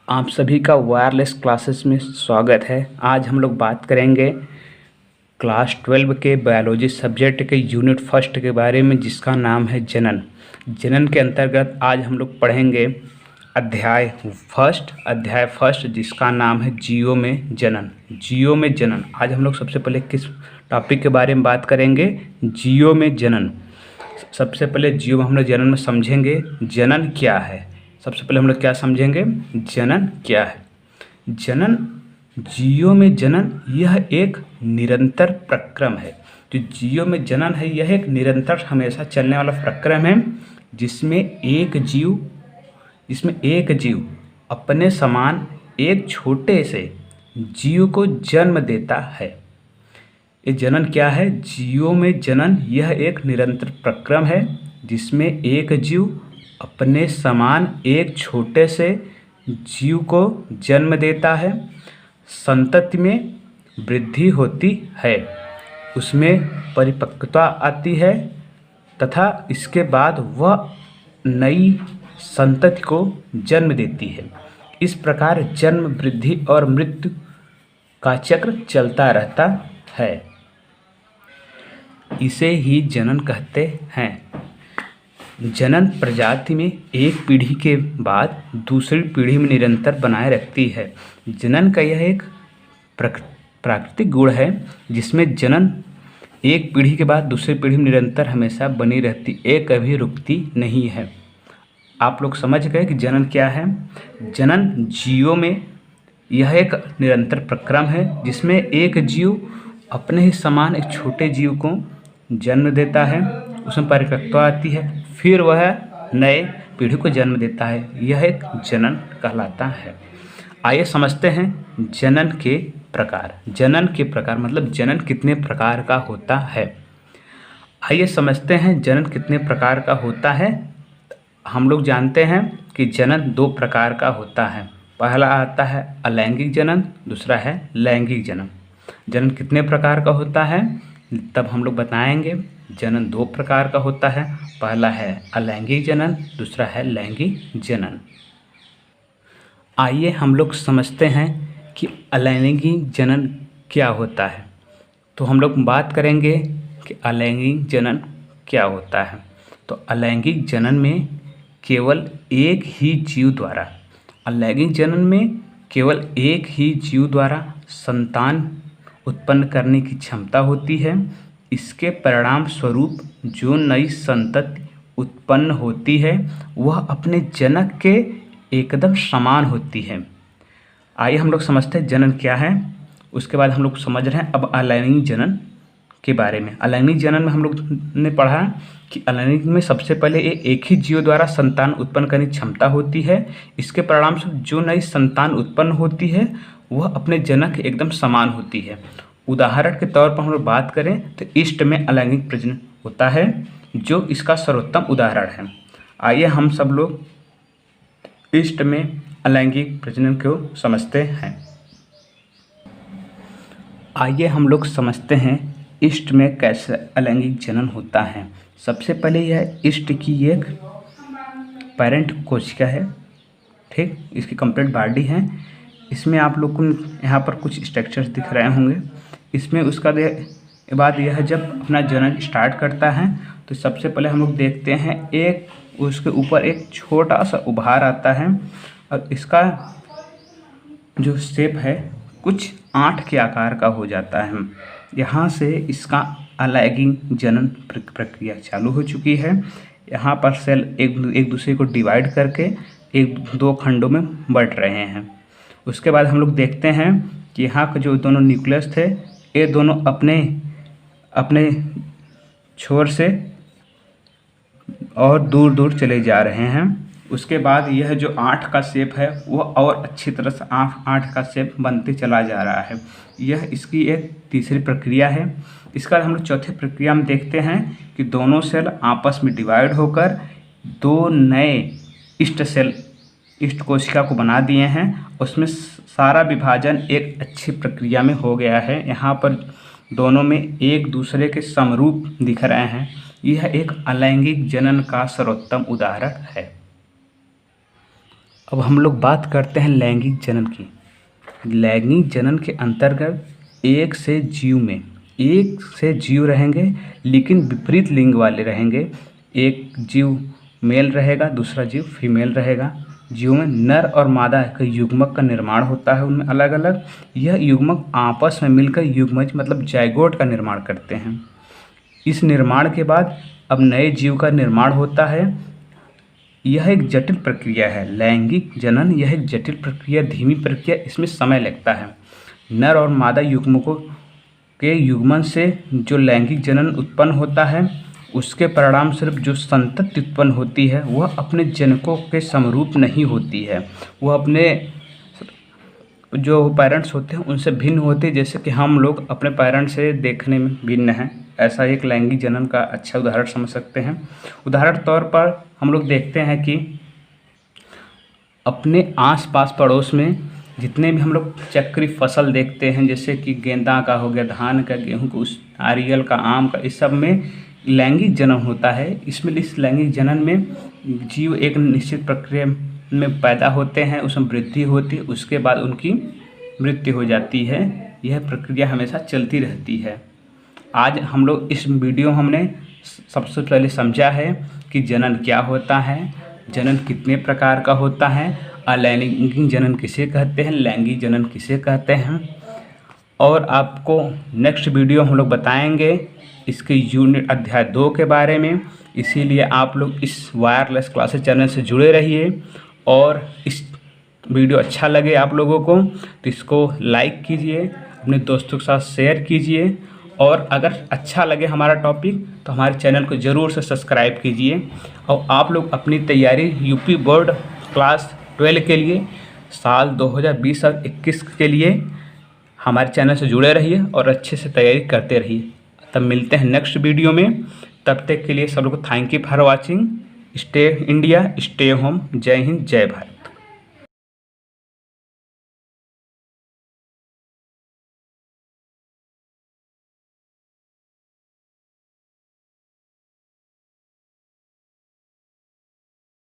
आप सभी का वायरलेस क्लासेस में स्वागत है। आज हम लोग बात करेंगे क्लास 12 के बायोलॉजी सब्जेक्ट के यूनिट फर्स्ट के बारे में, जिसका नाम है जनन। जनन के अंतर्गत आज हम लोग पढ़ेंगे अध्याय फर्स्ट जिसका नाम है जीवों में जनन। जीवों में जनन। आज हम लोग सबसे पहले किस टॉपिक के बारे में बात करेंगे? जीवों में जनन। सबसे पहले जीव हम लोग जनन में समझेंगे जनन क्या है। सबसे पहले हम लोग क्या समझेंगे? जनन क्या है। जनन, जीवों में जनन यह एक निरंतर प्रक्रम है। जो जीवों में जनन है यह एक निरंतर हमेशा चलने वाला प्रक्रम है, जिसमें एक जीव अपने समान एक छोटे से जीव को जन्म देता है। ये जनन क्या है? जीवों में जनन यह एक निरंतर प्रक्रम है, जिसमें एक जीव अपने समान एक छोटे से जीव को जन्म देता है। संतति में वृद्धि होती है, उसमें परिपक्वता आती है तथा इसके बाद वह नई संतति को जन्म देती है। इस प्रकार जन्म, वृद्धि और मृत्यु का चक्र चलता रहता है। इसे ही जनन कहते हैं। जनन प्रजाति में एक पीढ़ी के बाद दूसरी पीढ़ी में निरंतर बनाए रखती है। जनन का यह एक प्राकृतिक गुण है, जिसमें जनन एक पीढ़ी के बाद दूसरी पीढ़ी में निरंतर हमेशा बनी रहती, एक कभी रुकती नहीं है। आप लोग समझ गए कि जनन क्या है। जनन जीवों में यह एक निरंतर प्रक्रम है, जिसमें एक जीव अपने ही समान एक छोटे जीव को जन्म देता है, उसमें परिपक्वता आती है, फिर वह नए पीढ़ी को जन्म देता है। यह एक जनन कहलाता है। आइए समझते हैं जनन के प्रकार। जनन के प्रकार मतलब जनन कितने प्रकार का होता है। आइए समझते हैं जनन कितने प्रकार का होता है। हम लोग जानते हैं कि जनन दो प्रकार का होता है। पहला आता है अलैंगिक जनन, दूसरा है लैंगिक जनन। जनन कितने प्रकार का होता है तब हम लोग बताएंगे। जनन दो प्रकार का होता है। पहला है अलैंगिक जनन, दूसरा है लैंगिक जनन। आइए हम लोग समझते हैं कि अलैंगिक जनन क्या होता है। तो हम लोग बात करेंगे कि अलैंगिक जनन क्या होता है। तो अलैंगिक जनन में केवल एक ही जीव द्वारा अलैंगिक जनन में केवल एक ही जीव द्वारा संतान उत्पन्न करने की क्षमता होती है। इसके परिणाम स्वरूप जो नई संतति उत्पन्न होती है वह अपने जनक के एकदम समान होती है। आइए हम लोग समझते हैं जनन क्या है। उसके बाद हम लोग समझ रहे हैं अब अलैंगिक जनन के बारे में। अलैंगिक जनन में हम लोग ने पढ़ा कि अलैंगिक में सबसे पहले एक ही जीव द्वारा संतान उत्पन्न करने की क्षमता होती है। इसके परिणाम स्वरूप जो नई संतान उत्पन्न होती है वह अपने जनक एकदम समान होती है। उदाहरण के तौर पर हम लोग बात करें तो ईस्ट में अलैंगिक प्रजनन होता है, जो इसका सर्वोत्तम उदाहरण है। आइए हम सब लोग ईस्ट में अलैंगिक प्रजनन को समझते हैं। आइए हम लोग समझते हैं ईस्ट में कैसे अलैंगिक जनन होता है। सबसे पहले यह ईस्ट की एक पेरेंट कोशिका है, ठीक। इसकी कंप्लीट बॉडी है। इसमें आप लोग को यहाँ पर कुछ स्ट्रक्चर्स दिख रहे होंगे। इसमें उसका बाद यह जब अपना जनन स्टार्ट करता है तो सबसे पहले हम लोग देखते हैं एक उसके ऊपर एक छोटा सा उभार आता है, और इसका जो शेप है कुछ आंट के आकार का हो जाता है। यहाँ से इसका अलैंगिक जनन प्रक्रिया चालू हो चुकी है। यहाँ पर सेल एक दूसरे को डिवाइड करके एक दो खंडों में बढ़ रहे हैं। उसके बाद हम लोग देखते हैं कि यहाँ के जो दोनों न्यूक्लियस थे ये दोनों अपने छोर से और दूर दूर चले जा रहे हैं। उसके बाद यह जो आठ का शेप है वह और अच्छी तरह से आठ का शेप बनते चला जा रहा है। यह इसकी एक तीसरी प्रक्रिया है। इसका हम लोग चौथी प्रक्रिया में देखते हैं कि दोनों सेल आपस में डिवाइड होकर दो नए ईस्ट कोशिका को बना दिए हैं। उसमें सारा विभाजन एक अच्छी प्रक्रिया में हो गया है। यहाँ पर दोनों में एक दूसरे के समरूप दिख रहे हैं। यह एक अलैंगिक जनन का सर्वोत्तम उदाहरण है। अब हम लोग बात करते हैं लैंगिक जनन की। लैंगिक जनन के अंतर्गत एक से जीव रहेंगे, लेकिन विपरीत लिंग वाले रहेंगे। एक जीव मेल रहेगा, दूसरा जीव फीमेल रहेगा। जीव में नर और मादा का युग्मक का निर्माण होता है उनमें अलग अलग। यह युग्मक आपस में मिलकर युग्मज मतलब जाइगोट का निर्माण करते हैं। इस निर्माण के बाद अब नए जीव का निर्माण होता है। यह एक जटिल प्रक्रिया है। लैंगिक जनन यह एक जटिल प्रक्रिया, धीमी प्रक्रिया, इसमें समय लगता है। नर और मादा युग्मकों के युग्मन से जो लैंगिक जनन उत्पन्न होता है, उसके परिणाम स्वरूप जो संतति उत्पन्न होती है वह अपने जनकों के समरूप नहीं होती है। वह अपने जो पेरेंट्स होते हैं उनसे भिन्न होते हैं, जैसे कि हम लोग अपने पेरेंट्स से देखने में भिन्न हैं। ऐसा एक लैंगिक जनन का अच्छा उदाहरण समझ सकते हैं। उदाहरण तौर पर हम लोग देखते हैं कि अपने आसपास पड़ोस में जितने भी हम लोग चक्री फसल देखते हैं, जैसे कि गेंदा का हो गया, धान का, गेहूं का, उस नारियल का, आम का, इस सब में लैंगिक जनन होता है। इसमें इस लैंगिक जनन में जीव एक निश्चित प्रक्रिया में पैदा होते हैं, उसमें वृद्धि होती है, उसके बाद उनकी मृत्यु हो जाती है। यह प्रक्रिया हमेशा चलती रहती है। आज हम लोग इस वीडियो हमने सबसे पहले समझा है कि जनन क्या होता है, जनन कितने प्रकार का होता है, अलैंगिक जनन किसे कहते हैं, लैंगिक जनन किसे कहते हैं। और आपको नेक्स्ट वीडियो हम लोग बताएंगे इसके यूनिट अध्याय 2 के बारे में। इसीलिए आप लोग इस वायरलेस क्लासेस चैनल से जुड़े रहिए। और इस वीडियो अच्छा लगे आप लोगों को तो इसको लाइक कीजिए, अपने दोस्तों के साथ शेयर कीजिए। और अगर अच्छा लगे हमारा टॉपिक तो हमारे चैनल को ज़रूर से सब्सक्राइब कीजिए। और आप लोग अपनी तैयारी यूपी बोर्ड क्लास 12 के लिए साल 2020 और 21 के लिए हमारे चैनल से जुड़े रहिए और अच्छे से तैयारी करते रहिए। तब मिलते हैं नेक्स्ट वीडियो में। तब तक के लिए सब लोग को thank you for watching. Stay India, stay home. जय हिंद, जय भारत।